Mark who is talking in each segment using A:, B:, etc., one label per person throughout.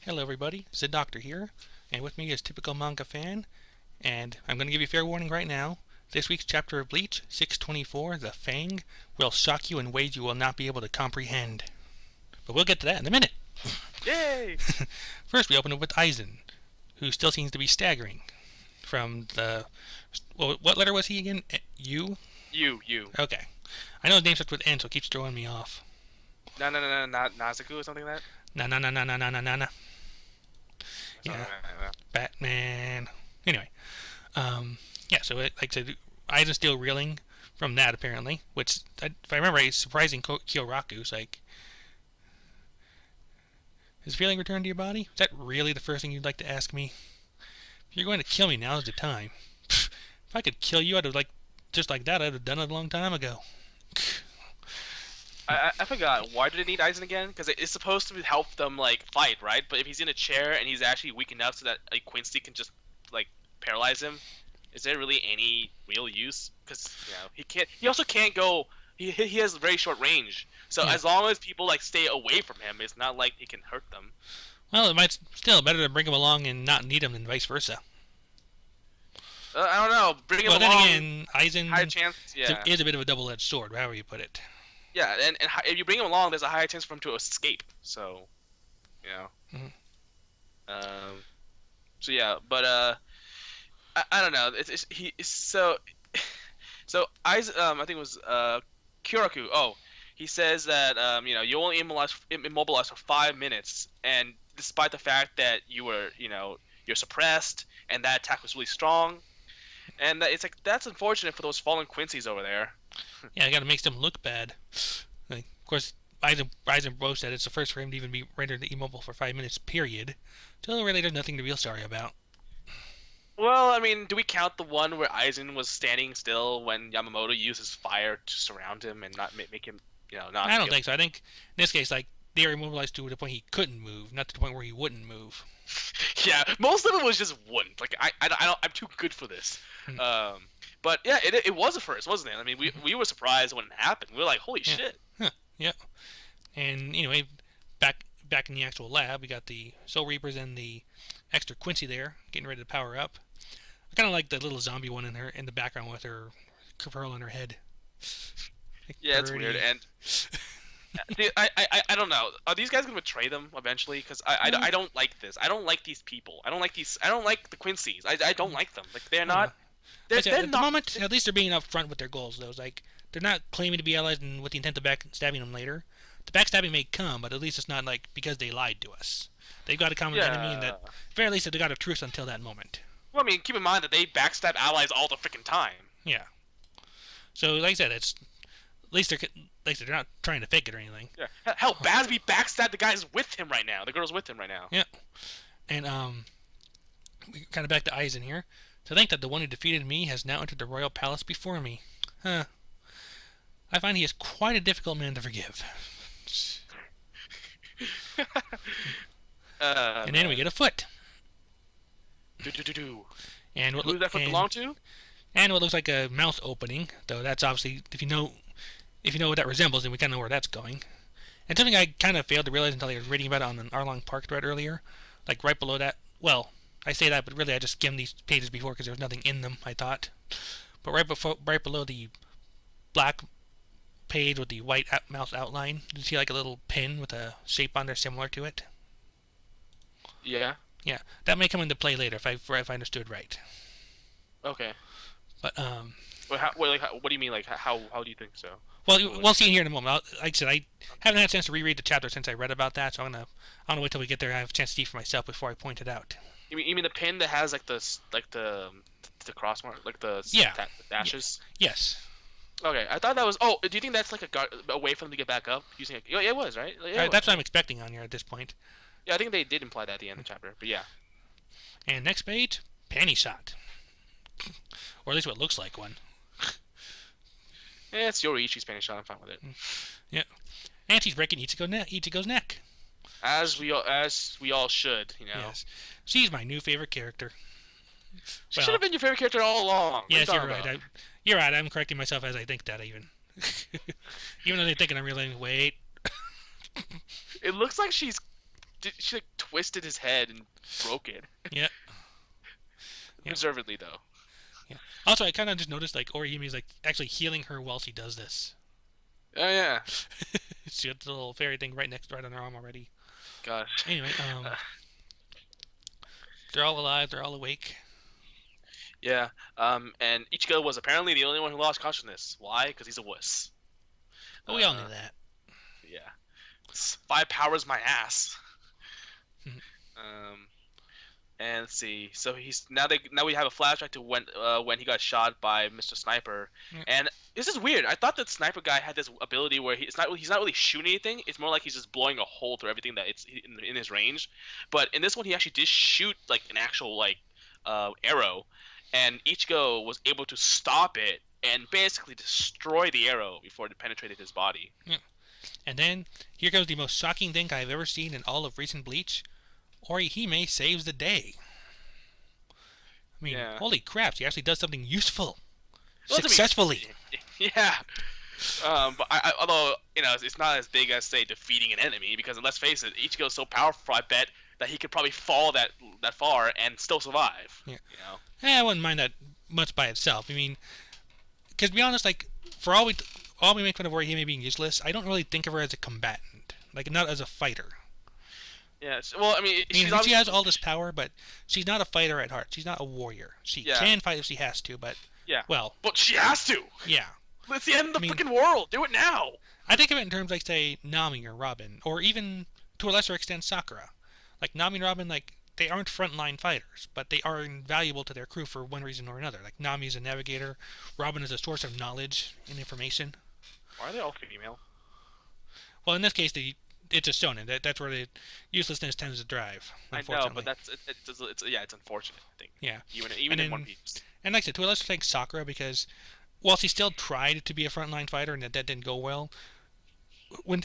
A: Hello everybody, it's the Doctor here, and with me is Typical Manga Fan, and I'm going to give you a fair warning right now. This week's chapter of Bleach, 624, The Fang, will shock you in ways you will not be able to comprehend. But we'll get to that in a minute.
B: Yay!
A: First we open up with Aizen, who still seems to be staggering. From the... Well, what letter was he again? U?
B: You.
A: Okay. I know his name starts with N, so it keeps throwing me off.
B: No, not Nazaku or something like that?
A: Na. Yeah. Batman. Anyway, yeah. So like I said, Aizen's still reeling from that apparently, which if I remember, right, is surprising Kyoraku's like. Has feeling returned to your body? Is that really the first thing you'd like to ask me? If you're going to kill me, now's the time. If I could kill you, I'd have just like that. I'd have done it a long time ago.
B: I forgot. Why do they need Aizen again? Because it's supposed to help them fight, right? But if he's in a chair and he's actually weak enough so that Quincy can just paralyze him, is there really any real use? Because he can't. He also can't go. He has very short range. So as long as people stay away from him, it's not like he can hurt them.
A: Well, it might still better to bring him along and not need him than vice versa.
B: I don't know. Bring him along.
A: Well, then again, Aizen
B: high chance. Yeah.
A: is a bit of a double-edged sword, however you put it.
B: Yeah, and if you bring him along, there's a higher chance for him to escape. So, So yeah, but I don't know. So I think it was Kyoraku. Oh, he says that you only immobilize for 5 minutes, and despite the fact that you're suppressed, and that attack was really strong, and it's that's unfortunate for those fallen Quincy's over there.
A: Yeah, I gotta make them look bad. Of course, Aizen boasts that it's the first for him to even be rendered immobile for 5 minutes, period. So really, there's nothing to feel sorry about.
B: Well, I mean, do we count the one where Aizen was standing still when Yamamoto used his fire to surround him and not make him, not?
A: I don't think so. I think in this case, they were immobilized to the point he couldn't move, not to the point where he wouldn't move.
B: Yeah, most of it was just wouldn't. I'm too good for this. But yeah, it was a first, wasn't it? I mean, we were surprised when it happened. We were like, holy shit.
A: Huh. Yeah. And anyway, back in the actual lab, we got the Soul Reapers and the extra Quincy there, getting ready to power up. I kind of like the little zombie one in the background with her pearl on her head.
B: Yeah, it's weird. And I don't know. Are these guys gonna betray them eventually? Because I don't like this. I don't like these people. I don't like the Quincy's. I don't like them. They're not.
A: At the moment, at least they're being upfront with their goals, though. They're not claiming to be allies and with the intent of backstabbing them later. The backstabbing may come, but at least it's not because they lied to us. They've got a common enemy, and at the very least they've got a truce until that moment.
B: Well, I mean, keep in mind that they backstab allies all the freaking time.
A: Yeah. So, like I said, at least they're not trying to fake it or anything.
B: Yeah. Hell, Basby backstabbed the guys with him right now. The girls with him right now.
A: Yeah. And we kind of back to Aizen here. To think that the one who defeated me has now entered the royal palace before me. Huh. I find he is quite a difficult man to forgive. And then we get a foot. And
B: who does that foot belong to?
A: And what looks like a mouth opening, though that's obviously, if you know what that resembles, then we kind of know where that's going. And something I kind of failed to realize until I was reading about it on an Arlong Park thread earlier, right below that. Well, I say that, but really I just skimmed these pages before because there was nothing in them, I thought. But right below the black page with the white mouth outline, you see a little pin with a shape on there similar to it.
B: Yeah.
A: Yeah, that may come into play later if I understood right.
B: Okay.
A: But
B: what do you mean? How do you think so?
A: Well, we'll see here in a moment. Like I said, I haven't had a chance to reread the chapter since I read about that, so I'm gonna wait till we get there and have a chance to see for myself before I point it out.
B: You mean the pin that has the cross mark, the dashes?
A: Yes.
B: Okay, I thought that was. Oh, do you think that's a way for them to get back up using it? Yeah, it was, right?
A: That's what I'm expecting on here at this point.
B: Yeah, I think they did imply that at the end of the chapter, but yeah.
A: And next page, panty shot, or at least what looks like one.
B: Yeah, it's Yoriichi's panty shot. I'm fine with it.
A: Yeah, and she's breaking Ichigo's neck.
B: As we all should,
A: Yes, she's my new favorite character.
B: She should have been your favorite character all along.
A: Yes, you're right. You're right. I'm correcting myself as I think that even though they're thinking I'm realizing. Wait.
B: It looks like she's she like twisted his head and broke it.
A: Yeah, yeah,
B: Reservedly though.
A: yeah. Also, I kind of just noticed like Orihime's like actually healing her while she does this.
B: Oh yeah.
A: She got the little fairy thing right on her arm already.
B: Gosh.
A: Anyway, they're all alive. They're all awake.
B: Yeah. And Ichigo was apparently the only one who lost consciousness. Why? Because he's a wuss.
A: But we all knew that.
B: Yeah. 5 powers my ass. um. And let's see. So he's now we have a flashback to when he got shot by Mr. Sniper.
A: Yeah.
B: And this is weird. I thought that Sniper guy had this ability where he's not really shooting anything. It's more like he's just blowing a hole through everything that it's in his range. But in this one, he actually did shoot like an actual like arrow, and Ichigo was able to stop it and basically destroy the arrow before it penetrated his body.
A: Yeah. And then here goes the most shocking thing I've ever seen in all of recent Bleach. Orihime saves the day. I mean, holy crap, she actually does something useful. Successfully.
B: Yeah. But although, it's not as big as, say, defeating an enemy, because let's face it, Ichigo's so powerful, I bet, that he could probably fall that far and still survive.
A: Yeah.
B: You know?
A: I wouldn't mind that much by itself. I mean, because to be honest, like, for all we make fun of Orihime being useless, I don't really think of her as a combatant. Like, not as a fighter.
B: Yeah, well, I mean,
A: she has all this power, but she's not a fighter at heart. She's not a warrior. She can fight if she has to, but
B: but she has to.
A: Yeah,
B: it's the end of the freaking world. Do it now.
A: I think of it in terms like, say, Nami or Robin, or even to a lesser extent Sakura. Like Nami and Robin, like they aren't frontline fighters, but they are invaluable to their crew for one reason or another. Like Nami is a navigator, Robin is a source of knowledge and information.
B: Why are they all female?
A: Well, in this case, it's a shonen. That's where the uselessness tends to drive.
B: I know, but it's unfortunate. I think.
A: Yeah.
B: Even in One Piece.
A: And like I said, to a lesser extent, Sakura, because while she still tried to be a frontline fighter and that didn't go well,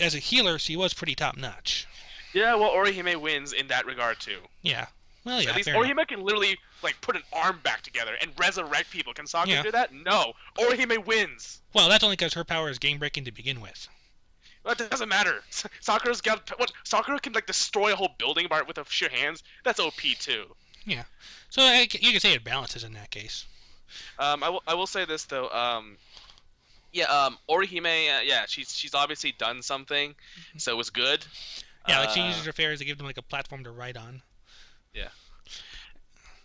A: as a healer, she was pretty top notch.
B: Yeah, well, Orihime wins in that regard too.
A: Yeah. Well, yeah.
B: At least Orihime can literally like put an arm back together and resurrect people. Can Sakura do that? No. Orihime wins.
A: Well, that's only because her power is game breaking to begin with.
B: That doesn't matter. Sakura's got what? Sakura can like destroy a whole building with her sheer hands. That's OP too.
A: Yeah. So you can say it balances in that case.
B: I will say this though. Orihime. She's obviously done something, so it was good.
A: Yeah, like she uses her fairies to give them like a platform to ride on.
B: Yeah.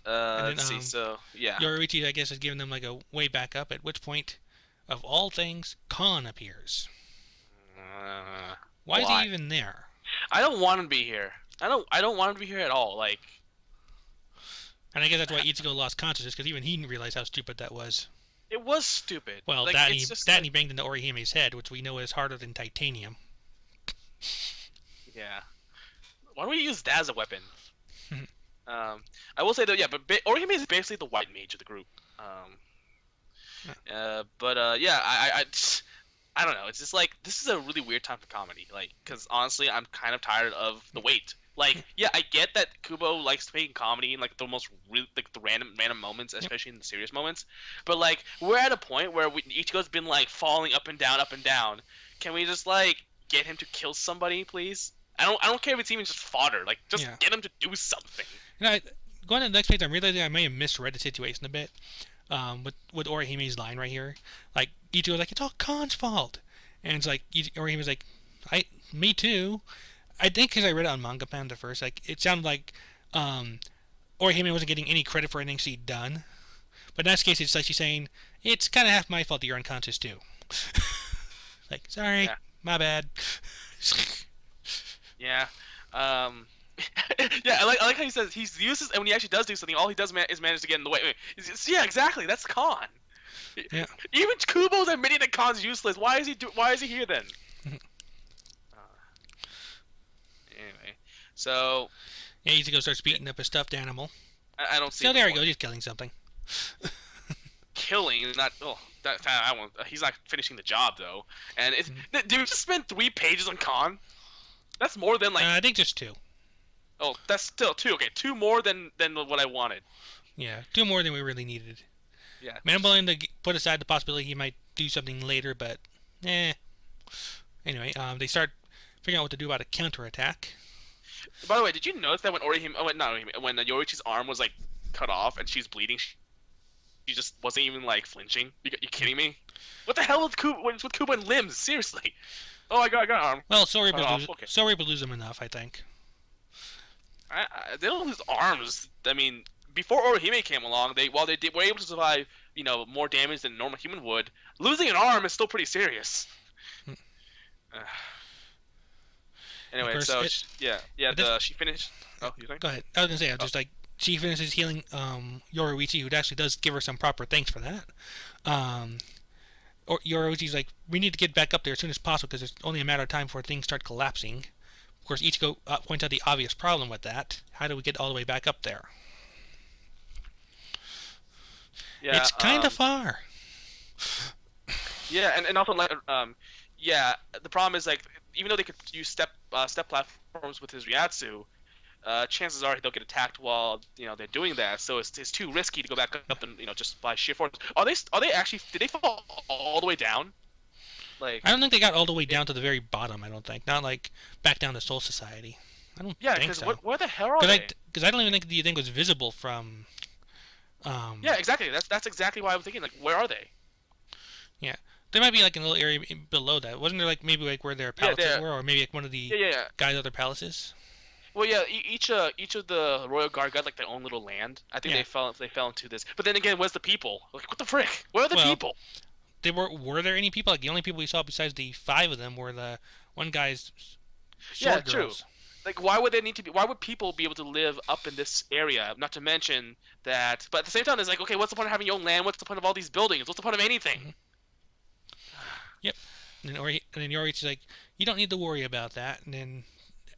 B: Let's see. So yeah.
A: Yoruichi, I guess, is giving them like a way back up. At which point, of all things, Khan appears. Why is he even there?
B: I don't want him to be here. I don't want him to be here at all. Like.
A: And I guess that's why Ichigo lost consciousness, because even he didn't realize how stupid that was.
B: It was stupid.
A: Well,
B: like,
A: and he banged into Orihime's head, which we know is harder than titanium.
B: Yeah. Why don't we use that as a weapon? I will say though, but Orihime is basically the white mage of the group. I don't know. It's just like this is a really weird time for comedy. Like, because honestly, I'm kind of tired of the wait. Like, yeah, I get that Kubo likes making comedy in like the most the random moments, especially in the serious moments. But like, we're at a point where Ichigo's been like falling up and down, up and down. Can we just like get him to kill somebody, please? I don't care if it's even just fodder. Like, just get him to do something.
A: Going to the next page, I'm realizing I may have misread the situation a bit. With Orihime's line right here, like Ichigo's like, it's all Khan's fault, and it's like Orihime's like, me too. I think because I read it on Manga Panda first, like it sounded like Orihime wasn't getting any credit for anything she'd done, but in this case, it's like she's saying it's kind of half my fault that you're unconscious too. Like, sorry, my bad.
B: Yeah. Yeah, I like how he says he's useless, and when he actually does do something, all he does is manage to get in the way. Yeah, exactly. That's Khan.
A: Yeah.
B: Even Kubo's admitting that Khan's useless. Why is he here then? Anyway, so
A: yeah, Ichigo starts beating up a stuffed animal.
B: I don't see.
A: So there he goes. He's killing something.
B: Killing is not. Oh, I won't. He's not finishing the job though. And it's. Did we just spend 3 pages on Khan? That's more than like.
A: I think just 2.
B: Oh, that's still 2. Okay, 2 more than what I wanted.
A: Yeah, 2 more than we really needed.
B: Yeah.
A: I mean, I'm willing to put aside the possibility he might do something later, but Anyway, they start figuring out what to do about a counterattack.
B: By the way, did you notice that when when Yorichi's arm was like cut off and she's bleeding, she just wasn't even like flinching? You kidding me? What the hell with Kuba and limbs? Seriously. Oh, I got an arm
A: Well,
B: cut off. Okay.
A: Sorry, but lose them enough, I think.
B: They don't lose arms. I mean, before Orihime came along, they were able to survive, more damage than a normal human would. Losing an arm is still pretty serious. Anyway,
A: course,
B: so she finished. Oh, you think?
A: Go ahead. I was gonna say, just like she finishes healing Yoruichi, who actually does give her some proper thanks for that. Or Yoruichi's like, we need to get back up there as soon as possible because it's only a matter of time before things start collapsing. Of course, Ichigo points out the obvious problem with that. How do we get all the way back up there?
B: Yeah,
A: it's kind of far.
B: Yeah, and also like yeah, the problem is like even though they could use step platforms with his Ryatsu, chances are they'll get attacked while they're doing that. So it's too risky to go back up and just by sheer force. Are they actually did they fall all the way down? Like
A: I don't think they got all the way down to the very bottom. I don't think not like back down to Soul Society. I don't think so.
B: Where the hell are they?
A: Because I don't even think the thing was visible from.
B: Yeah, exactly. That's exactly why I was thinking. Like, where are they?
A: Yeah, there might be like a little area below that. Wasn't there like maybe like where their palaces were, or maybe like one of the guys' other palaces?
B: Well, yeah. Each of the royal guard got like their own little land. I think they fell into this. But then again, where's the people? Like, what the frick? Where are the people?
A: Were there any people? Like the only people we saw besides the 5 of them were the one guy's sword girls.
B: True. Like, why would they need to be? Why would people be able to live up in this area? Not to mention that, but at the same time, it's like, okay, what's the point of having your own land? What's the point of all these buildings? What's the point of anything?
A: Mm-hmm. Yep. And then Yorichi's like, you don't need to worry about that. And then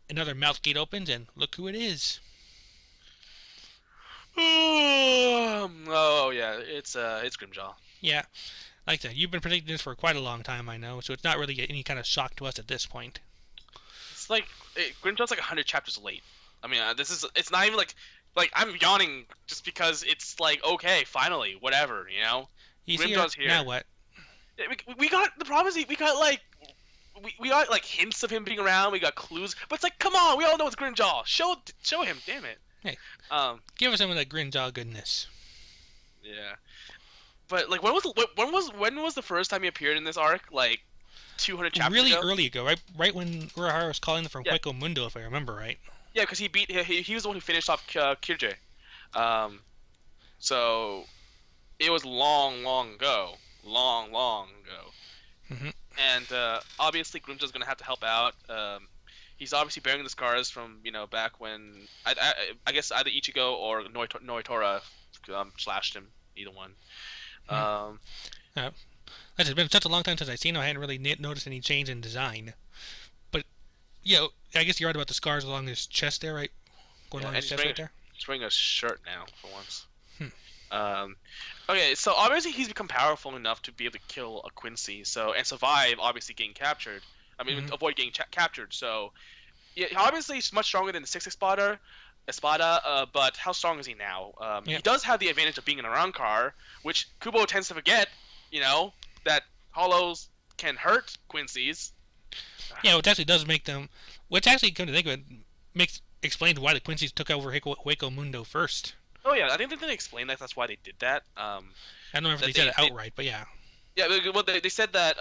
A: another mouth gate opens, and look who it is.
B: Oh yeah, it's Grimjaw.
A: Yeah. Like I said, you've been predicting this for quite a long time, I know, so it's not really any kind of shock to us at this point.
B: It's like Grimjaw's like 100 chapters late. I mean, it's not even like I'm yawning just because it's like, okay, finally, whatever,
A: He's
B: Grimjaw's
A: here. Now what?
B: We got the problem is we got like we got like hints of him being around. We got clues, but it's like, come on, we all know it's Grimjaw. Show him, damn it.
A: Hey, give us some of that Grimjaw goodness.
B: Yeah. But like, when was the first time he appeared in this arc? Like 200 chapters
A: really
B: ago?
A: Really early ago, right when Urahara was calling them from Hueco Mundo, if I remember right.
B: Yeah, because he was the one who finished off Kirje. So it was long ago. Long ago.
A: Mm-hmm.
B: And obviously Grimjaw's gonna have to help out. He's obviously bearing the scars from back when I guess either Ichigo or Noitora slashed him. Either one.
A: It's been such a long time since I've seen him. I hadn't really noticed any change in design. But yeah, I guess you're right about the scars along his chest there, right? Going along his chest right there.
B: He's wearing a shirt now for once. Okay, so obviously he's become powerful enough to be able to kill a Quincy, and survive obviously getting captured. I mean, avoid getting captured. So yeah, obviously he's much stronger than the 6 Espada, but how strong is he now? He does have the advantage of being an Arankar, which Kubo tends to forget, that hollows can hurt Quincy's.
A: Yeah, which actually does make them... Which actually, come to think of it, explains why the Quincy's took over Hueco Mundo first.
B: Oh yeah, I think they didn't explain that. That's why they did that.
A: I don't know if they said it outright, but yeah.
B: Yeah, well, they said that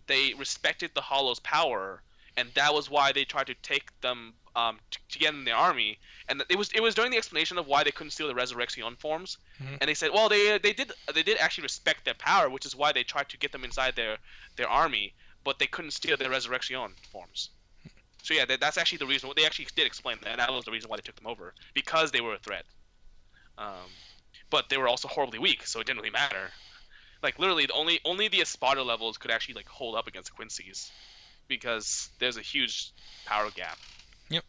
B: they respected the Hollow's power, and that was why they tried to take them to get in the army. And it was during the explanation of why they couldn't steal the Resurrection forms, and they said, well, they did actually respect their power, which is why they tried to get them inside their army, but they couldn't steal their Resurrection forms. So yeah, that's actually the reason. They actually did explain that. That was the reason why they took them over, because they were a threat. But they were also horribly weak, so it didn't really matter. Like literally, only the Espada levels could actually like hold up against the Quincy's, because there's a huge power gap.
A: Yep.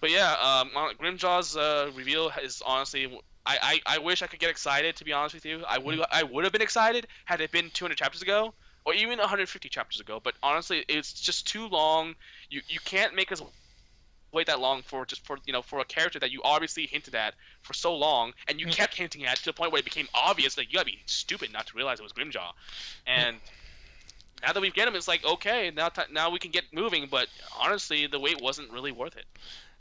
B: But yeah, Grimjaw's reveal is honestly, I wish I could get excited. To be honest with you, I would have been excited had it been 200 chapters ago, or even 150 chapters ago. But honestly, it's just too long. You can't make us wait that long for a character that you obviously hinted at for so long, and you kept hinting at to the point where it became obvious. Like, you gotta be stupid not to realize it was Grimjaw. And now that we've get him, it's like okay, now we can get moving. But honestly, the wait wasn't really worth it.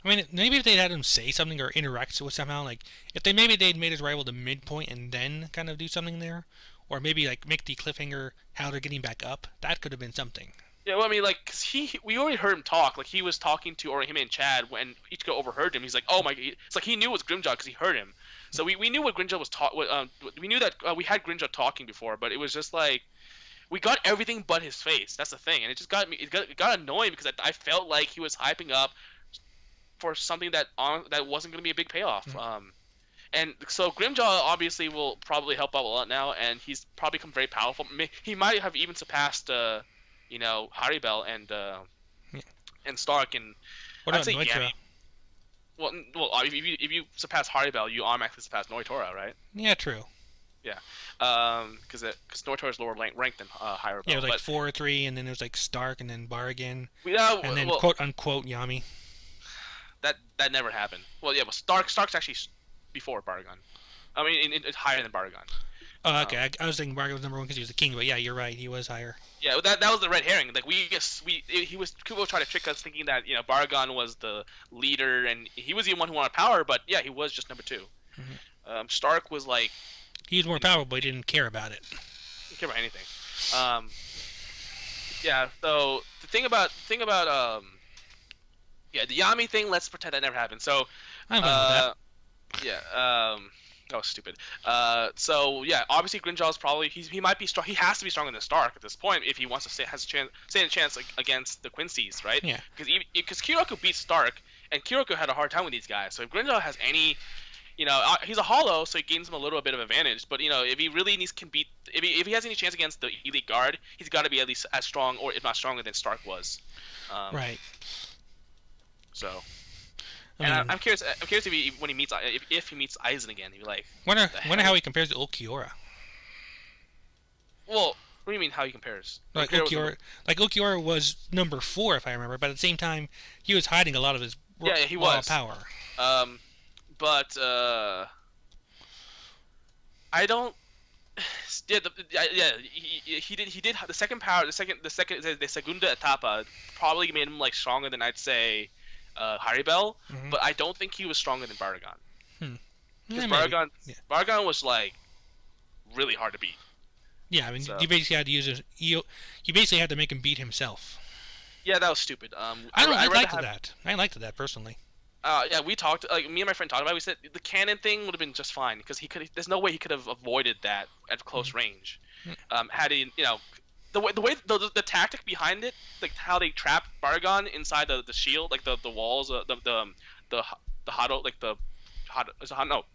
A: I mean, maybe if they'd had him say something or interact with somehow, like if they'd made his rival the midpoint and then kind of do something there, or maybe like make the cliffhanger how they're getting back up. That could have been something.
B: Yeah, well, I mean, like, cause we already heard him talk. Like, he was talking to Orihime and Chad when Ichigo overheard him. He's like, "Oh my!" It's like he knew it was Grimjaw because he heard him. So we knew what Grimjaw was taught. We knew that we had Grimjaw talking before, but it was just like we got everything but his face. That's the thing, and it just got me. It got annoying because I felt like he was hyping up for something that wasn't going to be a big payoff. And so Grimjaw obviously will probably help out a lot now, and he's probably become very powerful. He might have even surpassed, Haribel and Stark, and
A: What
B: I'd
A: about
B: say
A: Noitra?
B: Yami. Well, if you surpass Haribel, you automatically surpass Noitora, right?
A: Yeah, true.
B: Yeah. Because Noitora is lower ranked than Haribel.
A: Yeah, it was like
B: but
A: 4-3, and then it was like Stark, and then Barragan, and then
B: well,
A: quote unquote Yami.
B: that never happened. Well, yeah, but Stark's actually before Baragon. I mean, it's higher than Baragon.
A: Oh, okay. I was thinking Barragan was number one because he was the king, but yeah, you're right. He was higher.
B: Yeah, that was the red herring. Like Kubo tried to trick us thinking that Baragon was the leader and he was the one who wanted power, but yeah, he was just number 2. Stark was like
A: He was more powerful, but he didn't care about it.
B: didn't care about anything. Yeah. So the thing about the Yami thing. Let's pretend that never happened. So
A: I'm fine
B: yeah. That was stupid. So yeah, obviously Grinjaw's probably he might be strong. He has to be stronger than Stark at this point if he wants to stand a chance against the Quincy's, right?
A: Yeah.
B: Because Kiroko beat Stark, and Kiroko had a hard time with these guys. So if Grinjaw has any, he's a hollow, so he gains him a little bit of advantage. But if he really can beat, if he has any chance against the elite guard, he's got to be at least as strong, or if not stronger than Stark was.
A: Right.
B: So.
A: I
B: And
A: mean,
B: I'm curious. I'm curious if when he meets if he meets Aizen again, he'll be like.
A: wonder how he compares to Ulquiorra.
B: Well, what do you mean how he compares?
A: Like Ulquiorra was number 4 if I remember, but at the same time he was hiding a lot of his
B: he
A: raw
B: was.
A: power.
B: But I don't. He did the second power. The segunda etapa probably made him like stronger than I'd say. Haribel, but I don't think he was stronger than Baragon. Because Baragon was like really hard to beat.
A: Yeah, I mean, you basically had to use you basically had to make him beat himself.
B: Yeah, that was stupid.
A: I liked that. I liked that personally.
B: Yeah, we talked. Like me and my friend talked about it. We said the cannon thing would have been just fine because there's no way he could have avoided that at close range. Had he, the tactic behind it, like how they trapped Baragon inside the shield, like the walls, the Hado, like the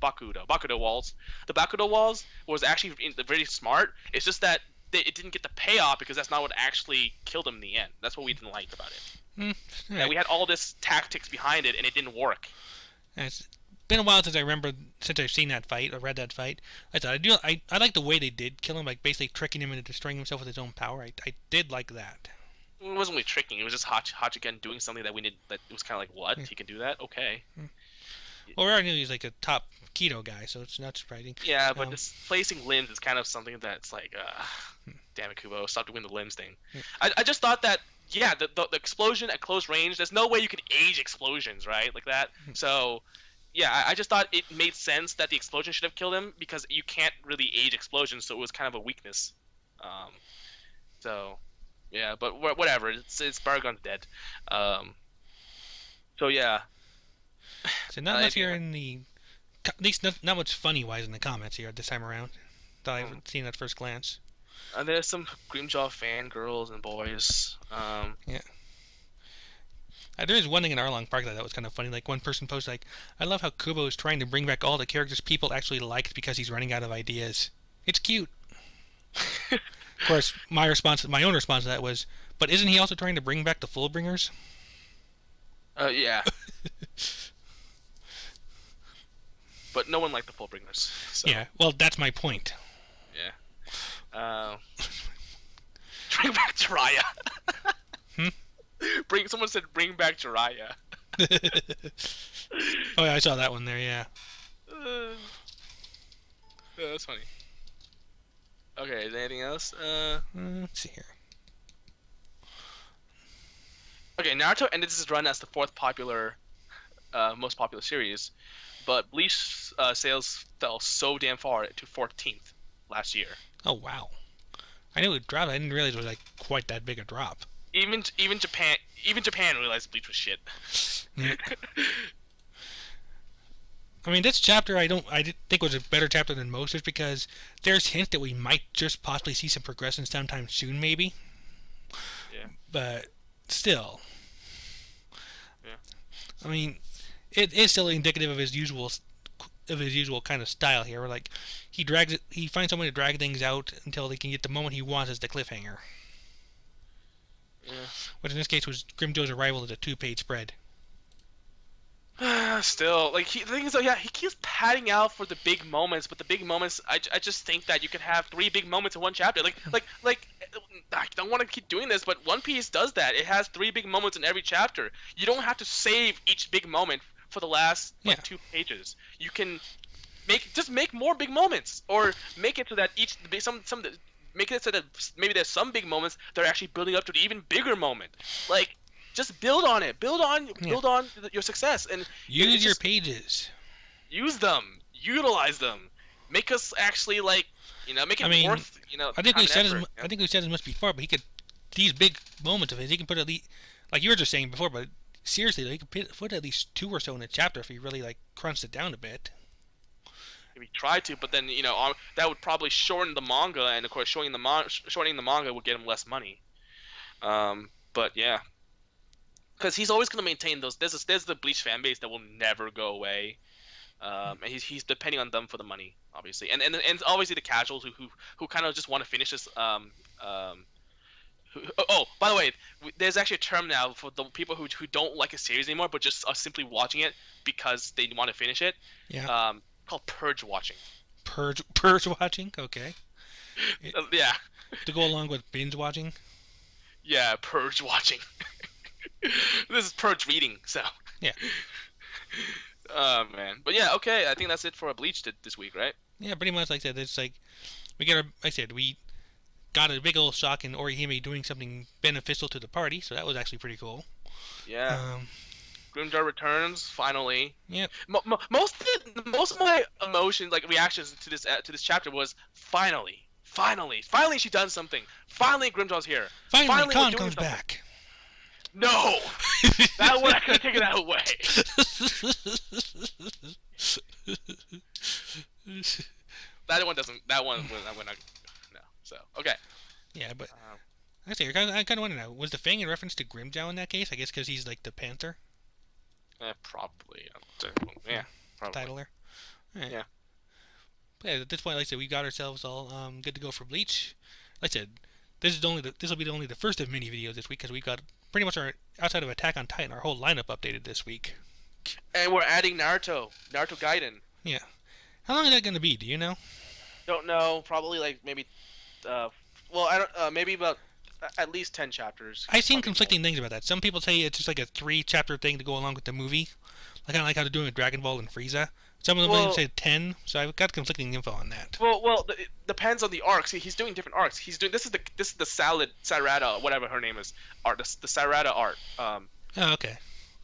B: Bakudo walls. The Bakudo walls was actually very smart. It's just that it didn't get the payoff because that's not what actually killed him in the end. That's what we didn't like about it. Yeah, we had all this tactics behind it and it didn't work.
A: It's been a while since I've seen that fight or read that fight. I like the way they did kill him, like basically tricking him into destroying himself with his own power. I did like that.
B: It wasn't really tricking. It was just Hachiken doing something that we did. That it was kind of like, what? He can do that? Okay.
A: Well, we already knew he's like a top keto guy, so it's not surprising.
B: Yeah, but displacing limbs is kind of something that's like, damn it, Kubo, stop doing the limbs thing. I just thought that, the explosion at close range, there's no way you can age explosions, right? Like that. So, yeah, I just thought it made sense that the explosion should have killed him because you can't really age explosions, so it was kind of a weakness. So, yeah, but whatever. It's Baragon's dead. So, yeah.
A: So not much here in at least not much funny wise in the comments here this time around that I haven't seen at first glance.
B: There's some Grimjaw fan girls and boys.
A: Yeah. There is one thing in Arlong Park that was kind of funny. Like one person posted, like, "I love how Kubo is trying to bring back all the characters people actually liked because he's running out of ideas. It's cute." Of course, my own response to that was, "But isn't he also trying to bring back the Fullbringers?"
B: Yeah. But no one liked the Fullbringers. So.
A: Yeah, well, that's my point.
B: Yeah. Bring back Jiraiya. Someone said bring back Jiraiya.
A: Oh yeah, I saw that one there. Yeah.
B: That's funny. Okay, is there anything else?
A: Let's see here.
B: Okay, Naruto ended its run as the most popular series, but Bleach sales fell so damn far to 14th last year.
A: Oh wow. I knew it dropped. I didn't realize it was like quite that big a drop.
B: Even Japan realized Bleach was shit.
A: Yeah. I mean, this chapter I did think was a better chapter than most, just because there's hints that we might just possibly see some progression sometime soon, maybe.
B: Yeah,
A: But still,
B: yeah.
A: I mean, it is still indicative of his usual kind of style here. Where like he finds some way to drag things out until he can get the moment he wants as the cliffhanger.
B: Yeah.
A: Which in this case was Grimjo's arrival as a two-page spread.
B: Still, like the thing is, though, yeah, he keeps padding out for the big moments, but the big moments, I just think that you could have three big moments in one chapter. Like, I don't want to keep doing this, but One Piece does that. It has three big moments in every chapter. You don't have to save each big moment for the last
A: Yeah.
B: 2 pages. You can make more big moments, or make it so that make it so that maybe there's some big moments that are actually building up to the even bigger moment. Like, just build on it. Build on your success, and
A: Use your
B: just
A: pages.
B: use them, utilize them, make us actually make it
A: I mean,
B: worth
A: I think
B: time
A: we've
B: and
A: said
B: effort,
A: I think we've said as much before, but he could these big moments of his, he can put at least like you were just saying before, but seriously, he could put at least two or so in a chapter if he really like crunched it down a bit.
B: If we try to, but then that would probably shorten the manga, and of course shortening the manga would get him less money. But yeah, because he's always going to maintain those. There's the Bleach fan base that will never go away. And he's depending on them for the money, obviously, and obviously the casuals who kind of just want to finish this. By the way, there's actually a term now for the people who don't like a series anymore, but just are simply watching it because they want to finish it.
A: Yeah.
B: Called purge watching.
A: Purge watching, okay.
B: Yeah.
A: To go along with binge watching.
B: Yeah, purge watching. This is purge reading, so.
A: Yeah.
B: Oh man, but yeah, okay. I think that's it for Bleach this week, right?
A: Yeah, pretty much like I said. It's like we got a big old shock in Orihime doing something beneficial to the party, so that was actually pretty cool.
B: Yeah. Grimjar returns finally.
A: Yep.
B: Most of my emotions, like reactions to this chapter, was finally she done something. Finally, Grimjar's here.
A: Finally
B: we're
A: Khan
B: doing
A: comes
B: something.
A: back.
B: No, that one I could have taken that away. That one doesn't. That one. No. So okay.
A: Yeah, but I kind of want to know, was the Fang in reference to Grimjow in that case? I guess because he's like the Panther.
B: Probably. Yeah. Probably.
A: Title there. Right.
B: Yeah.
A: But yeah, at this point, like I said, we got ourselves all good to go for Bleach. Like I said, this will be only the first of many videos this week because we've got pretty much our outside of Attack on Titan, our whole lineup updated this week.
B: And we're adding Naruto Gaiden.
A: Yeah. How long is that going to be? Do you know?
B: Don't know. Probably like maybe. I don't. Maybe about at least 10 chapters.
A: I've seen conflicting things about that. Some people say it's just like a 3-chapter thing to go along with the movie, kind of like how they're doing with Dragon Ball and Frieza. Some of them say 10, so I've got conflicting info on that.
B: It depends on the arcs. He's doing different arcs. He's doing this is the Sarada, whatever her name is, art. The Sarada art.
A: Oh, okay.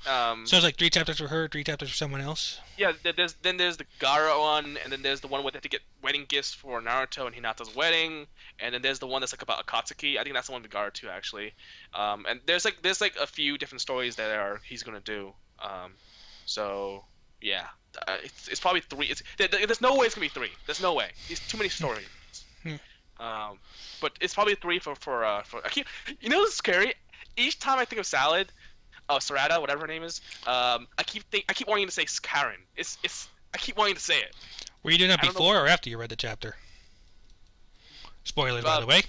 A: So it's like 3 chapters for her, 3 chapters for someone else.
B: Yeah. There's the Gaara one, and then there's the one where they have to get wedding gifts for Naruto and Hinata's wedding, and then there's the one that's like about Akatsuki. I think that's the one with Gaara too, actually. And there's a few different stories that he's gonna do. So yeah. It's probably 3. There's no way it's gonna be 3. There's no way. There's too many stories. But it's probably 3 for I keep. What's scary? Each time I think of Sarada, whatever her name is, I keep wanting to say Karen. I keep wanting to say it.
A: Were you doing that before or after you read the chapter? Spoilers, by the way.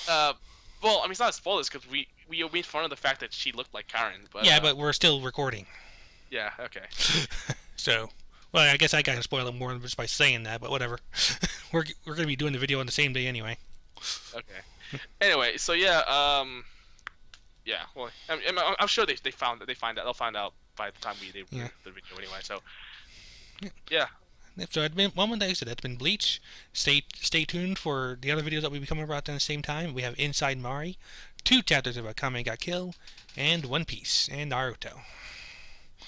B: Well, I mean, it's not spoilers because we made fun of the fact that she looked like Karen. But
A: yeah, but we're still recording.
B: Yeah. Okay.
A: So, well, I guess I kind of spoil it more just by saying that, but whatever. We're gonna be doing the video on the same day anyway.
B: Okay. Anyway, so yeah, yeah. Well, I'm sure they find out. They'll find out by the time they release the video anyway. So, yeah.
A: So it's been one day. So that's been Bleach. Stay tuned for the other videos that we'll be coming about at the same time. We have Inside Mari, 2 chapters about Kame ga Kill, and One Piece, and Naruto.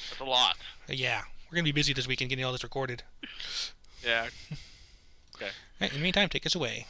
B: That's a lot.
A: Yeah, we're going to be busy this weekend getting all this recorded.
B: Yeah. Okay.
A: Alright, in the meantime, take us away.